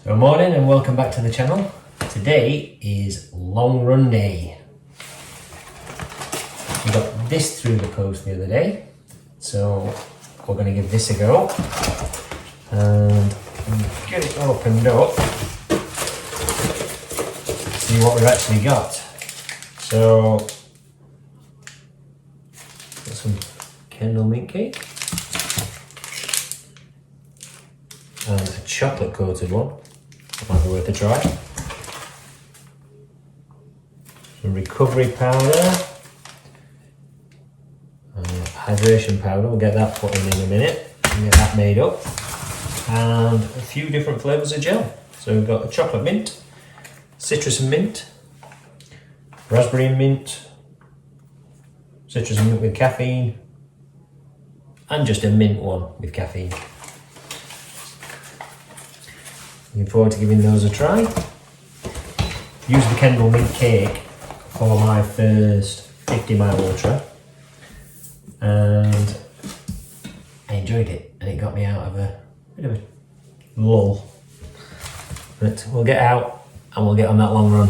Good morning and welcome back to the channel. Today is long run day. We got this through the post the other day, so we're going to give this a go and get it opened up, see what we've actually got. So, got some Kendal Mint cake and a chocolate coated one. Might be worth a try. Some recovery powder, hydration powder. We'll get that put in a minute and get that made up. And a few different flavours of gel. So we've got a chocolate mint, citrus and mint, raspberry and mint, citrus and mint with caffeine, and just a mint one with caffeine. Looking forward to giving those a try. Used the Kendal Mint cake for my first 50-mile ultra and I enjoyed it, and it got me out of a bit of a lull. But we'll get out and we'll get on that long run.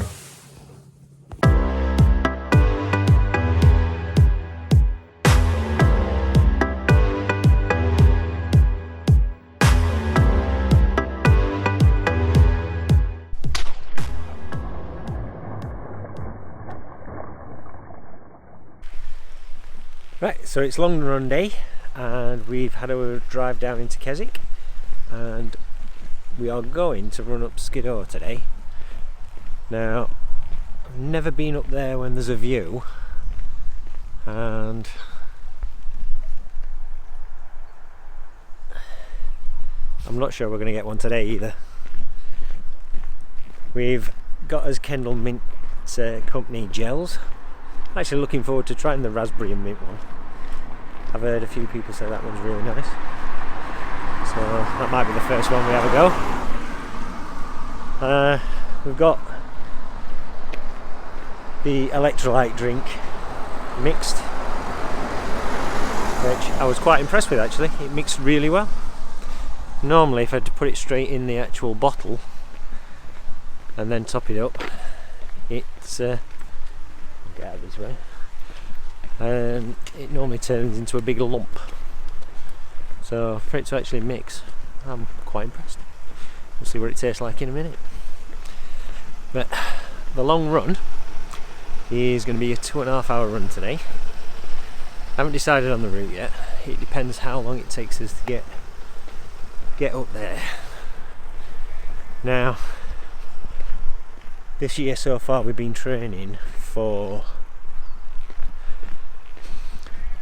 Right, so it's long run day and we've had a drive down into Keswick and we are going to run up Skiddaw today. Now, I've never been up there when there's a view, and I'm not sure we're going to get one today either. We've got us Kendal Mint Company gels. I'm actually looking forward to trying the raspberry and mint one. I've heard a few people say that one's really nice, so that might be the first one we have a go. We've got the electrolyte drink mixed, which I was quite impressed with actually. It mixed really well. Normally if I had to put it straight in the actual bottle and then top it up, it's get out of this way, and it normally turns into a big lump. So for it to actually mix, I'm quite impressed. We'll see what it tastes like in a minute. But the long run is going to be a 2.5 hour run today. I haven't decided on the route yet. It depends how long it takes us to get up there. Now, this year so far we've been training for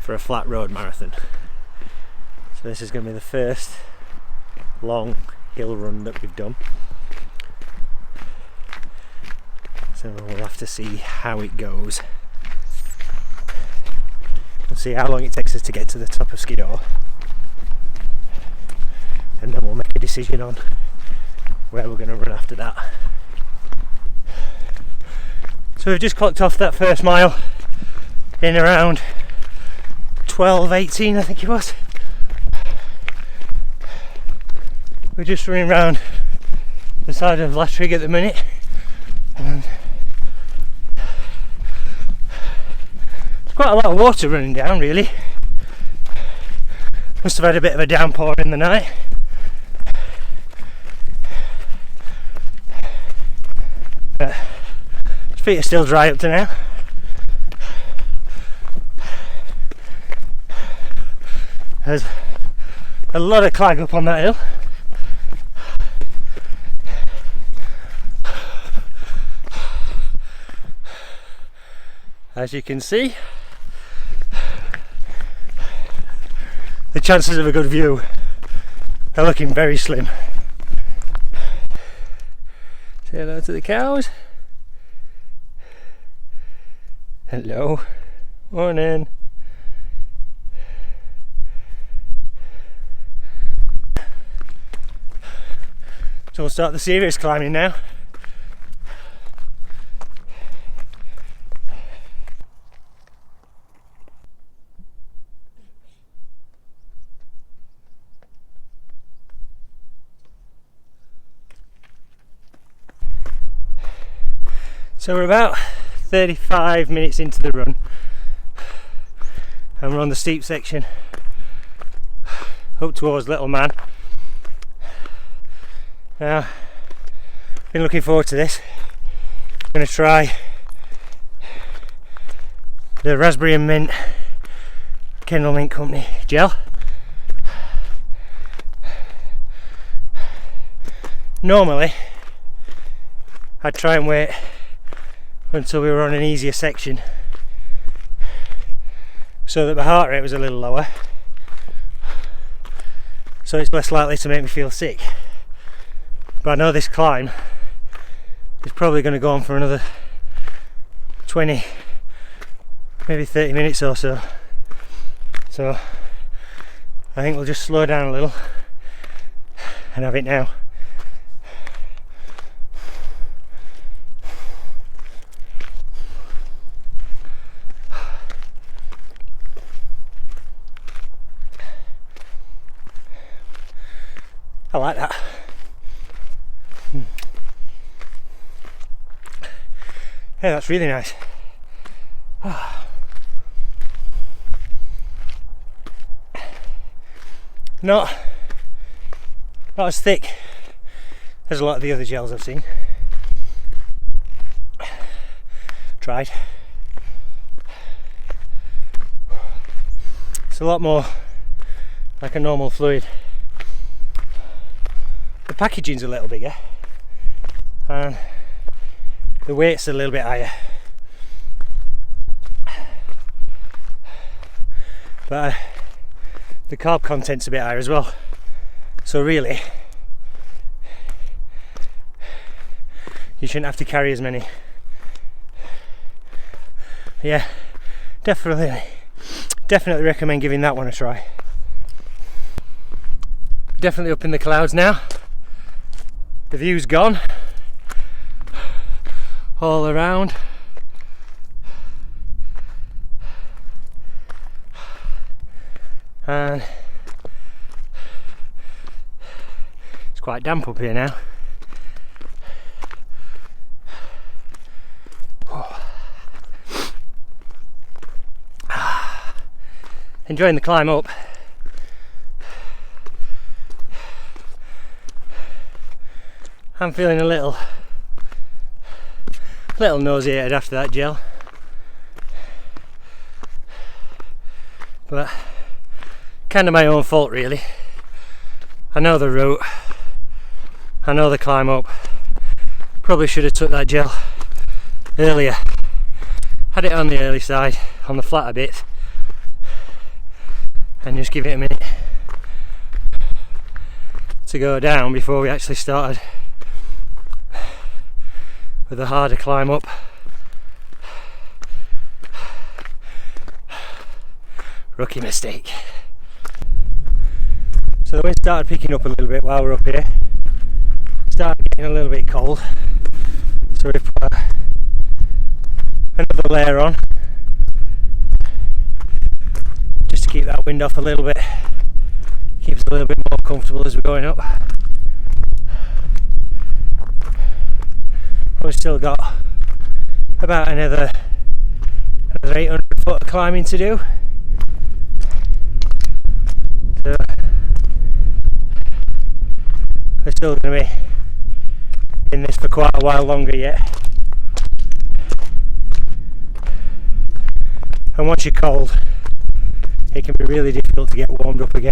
a flat road marathon. So this is going to be the first long hill run that we've done. So we'll have to see how it goes. We'll see how long it takes us to get to the top of Skiddaw, and then we'll make a decision on where we're going to run after that. So we've just clocked off that first mile in around 12:18, I think it was. We're just running around the side of Latrig at the minute, and there's quite a lot of water running down really. Must have had a bit of a downpour in the night. His feet are still dry up to now. There's a lot of clag up on that hill. As you can see, the chances of a good view are looking very slim. Say hello to the cows. Hello. Morning. So we'll start the serious climbing now. So we're about 35 minutes into the run and we're on the steep section up towards Little Man. Now, been looking forward to this. I'm going to try the Raspberry and Mint Kendal Mint Company gel. Normally I'd try and wait until we were on an easier section so that my heart rate was a little lower, so it's less likely to make me feel sick. But I know this climb is probably going to go on for another 20, maybe 30 minutes or so. So I think we'll just slow down a little and have it now. I like that. Yeah, that's really nice. Not as thick as a lot of the other gels I've seen. Tried. It's a lot more like a normal fluid. The packaging's a little bigger and the weight's a little bit higher, but the carb content's a bit higher as well, so really you shouldn't have to carry as many. Yeah, definitely recommend giving that one a try. Definitely up in the clouds now. The view's gone all around. And it's quite damp up here now. Enjoying the climb up. I'm feeling a little nauseated after that gel, but kind of my own fault really. I know the route, I know the climb up. Probably should have took that gel earlier. Had it on the early side, on the flatter bit, and just give it a minute to go down before we actually started with a harder climb up. Rookie mistake. So the wind started picking up a little bit while we're up here. Started getting a little bit cold, so we've put another layer on just to keep that wind off a little bit, keep us a little bit more comfortable as we're going up. We've still got about another 800 foot of climbing to do, so we're still going to be in this for quite a while longer yet. And once you're cold, it can be really difficult to get warmed up again.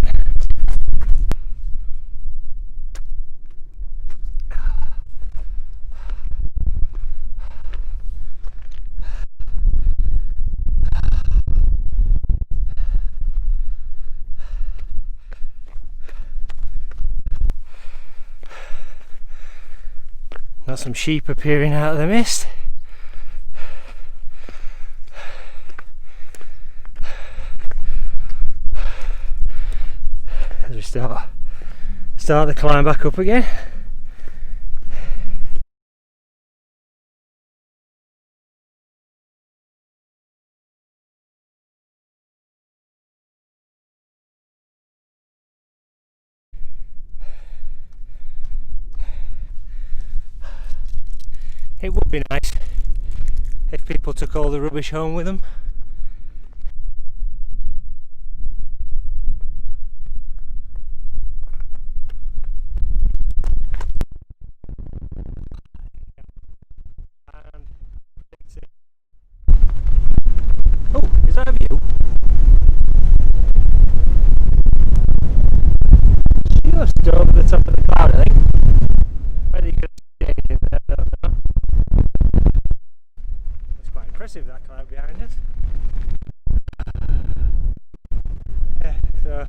Got some sheep appearing out of the mist. As we start the climb back up again. It would be nice if people took all the rubbish home with them. Oh, is that a view? Just over the top of the cloud, I think. Whether you could see anything there, I don't know. It's quite impressive, that cloud behind us. Yeah, so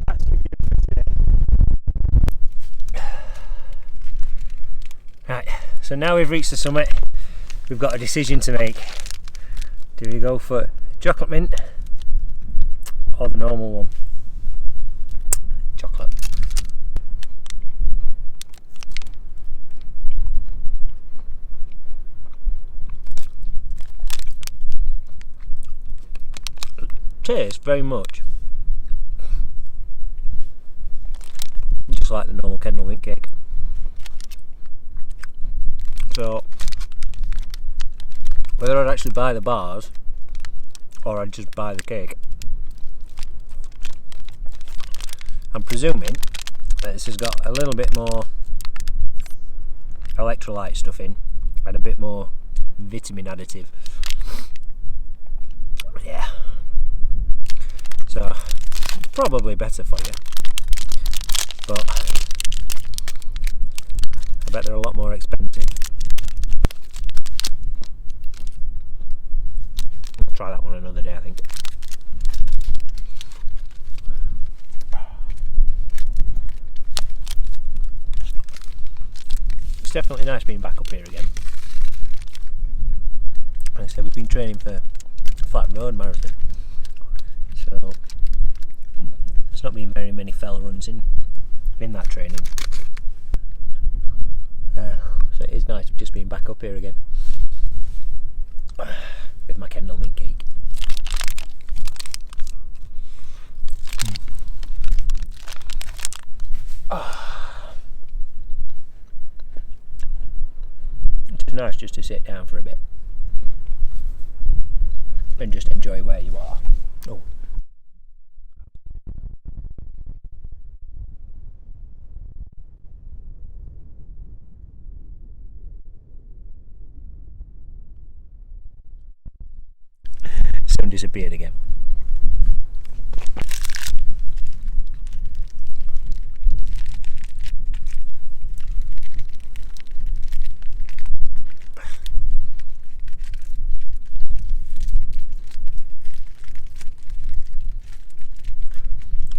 that's your view for today. Right, so now we've reached the summit, we've got a decision to make. Do we go for chocolate mint or the normal one? Chocolate. Tastes very much just like the normal Kendal Mint cake. So whether I'd actually buy the bars or I'd just buy the cake, I'm presuming that this has got a little bit more electrolyte stuff in and a bit more vitamin additive. Yeah. So it's probably better for you, but I bet they're a lot more expensive. We'll try that one another day, I think. It's definitely nice being back up here again. Like I said, we've been training for a flat road marathon, so there's not been very many fell runs in that training. So it is nice just being back up here again with my Kendal Mint cake. It's nice just to sit down for a bit and just enjoy where you are. Oh. Sun disappeared again.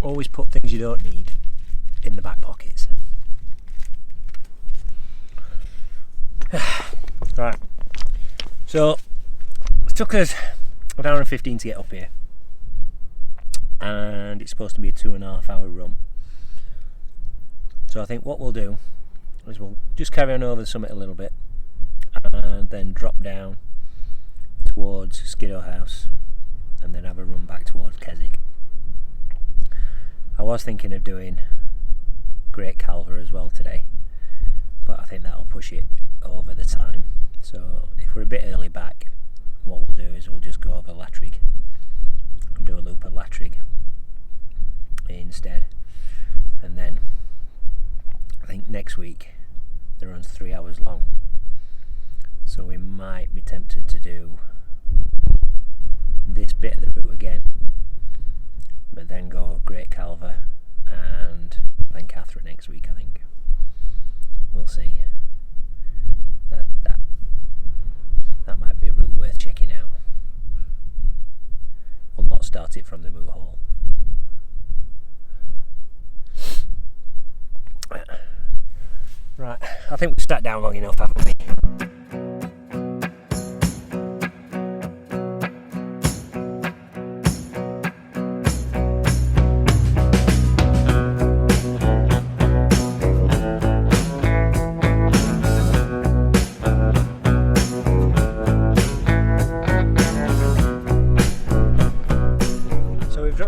Always put things you don't need in the back pockets. Right, so it took us an hour and 15 to get up here, and it's supposed to be a 2.5 hour run. So I think what we'll do is we'll just carry on over the summit a little bit and then drop down towards Skiddaw House and then have a run back towards Keswick. I was thinking of doing Great Calver as well today, but I think that'll push it over the time. So if we're a bit early back, what we'll do is we'll just go over Latrigg and do a loop of Latrigg instead. And then I think next week the run's 3 hours long, so we might be tempted to do this bit of the route again, but then go Great Calver and then Catherine next week. I think we'll see. That might be a route worth checking out. We'll not start it from the moot hall. Right, I think we've sat down long enough, haven't we?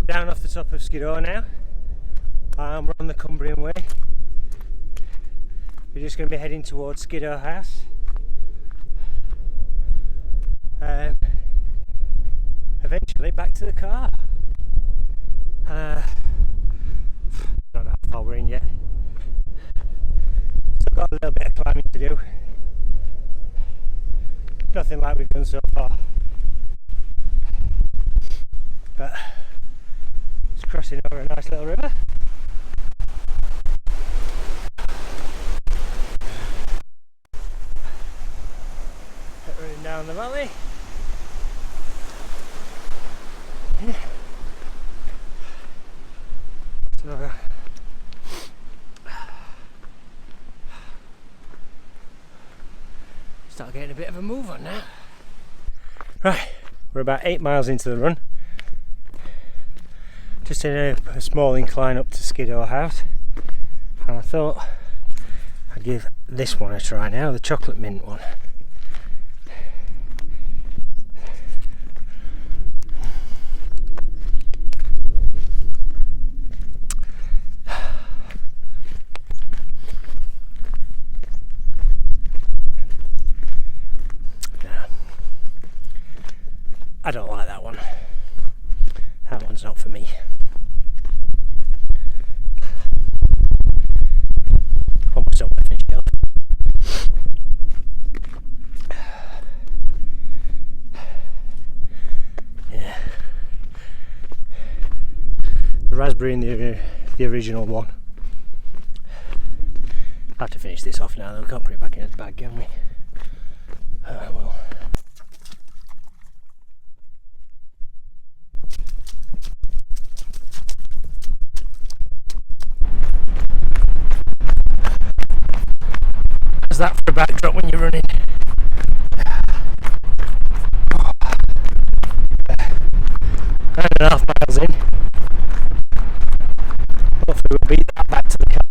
Down off the top of Skiddaw now. We're on the Cumbrian Way. We're just going to be heading towards Skiddaw House. eventually back to the car. Don't know how far we're in yet. Still got a little bit of climbing to do. Nothing like we've done so far. But it's crossing over a nice little river. Running down the valley. So start getting a bit of a move on now. Right, we're about 8 miles into the run. Just in a small incline up to Skiddaw house, and I thought I'd give this one a try now, the chocolate mint one. I don't like that one. That one's not for me. Almost don't want to finish it up. Yeah. The raspberry and the original one. I have to finish this off now though, we can't put it back in its bag, can we? Well. How's that for a backdrop when you're running? 9.5 miles in. Hopefully we'll beat that back to the car.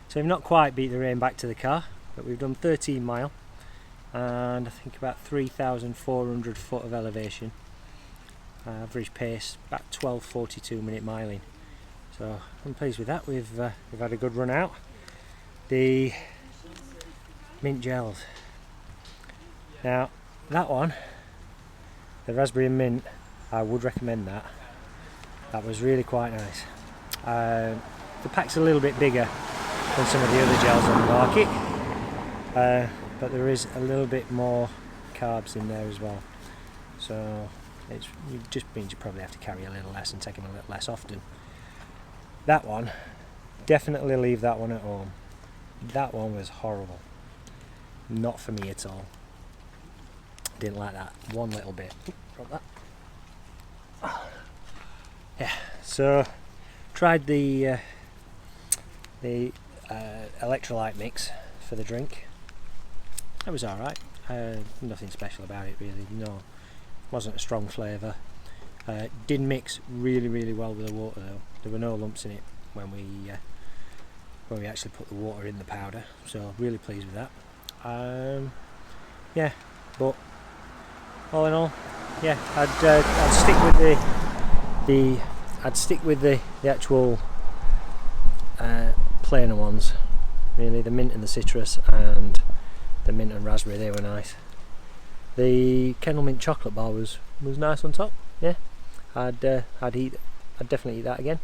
So we've not quite beat the rain back to the car, but we've done 13 mile and I think about 3,400 foot of elevation. Average pace about 12:42 minute miling. So I'm pleased with that. We've had a good run out. The mint gels. Now that one, the raspberry and mint, I would recommend that. That was really quite nice. The pack's a little bit bigger than some of the other gels on the market, but there is a little bit more carbs in there as well. So it just means you probably have to carry a little less and take them a little less often. That one, definitely leave that one at home. That one was horrible. Not for me at all. Didn't like that one little bit. Drop that. Yeah, so tried the electrolyte mix for the drink. That was alright. Nothing special about it really. No, wasn't a strong flavour. Did mix really well with the water though. There were no lumps in it when we actually put the water in the powder. So really pleased with that. Yeah, but all in all, yeah, I'd stick with the actual plainer ones. Really, the mint and the citrus and the mint and raspberry, they were nice. The Kendal Mint chocolate bar was nice on top. Yeah, I'd definitely eat that again.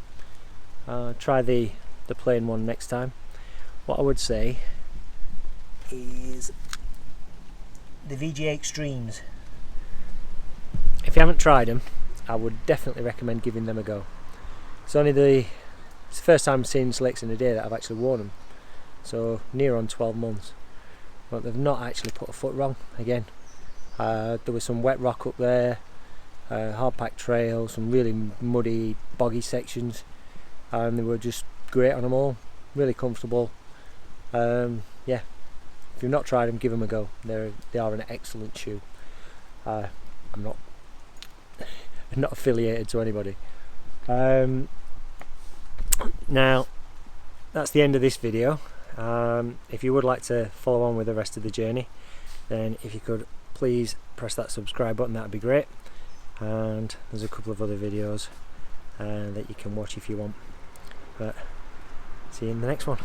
Try the plain one next time. What I would say is the VGA Extremes. If you haven't tried them, I would definitely recommend giving them a go. It's the first time I've seen slicks in a day that I've actually worn them. So near on 12 months. But they've not actually put a foot wrong again. There was some wet rock up there, hard packed trails, some really muddy, boggy sections, and they were just great on them all. Really comfortable. Yeah, if you've not tried them, give them a go. They are an excellent shoe. I'm not affiliated to anybody. Now that's the end of this video. If you would like to follow on with the rest of the journey, then if you could please press that subscribe button, that would be great. And there's a couple of other videos that you can watch if you want. But see you in the next one.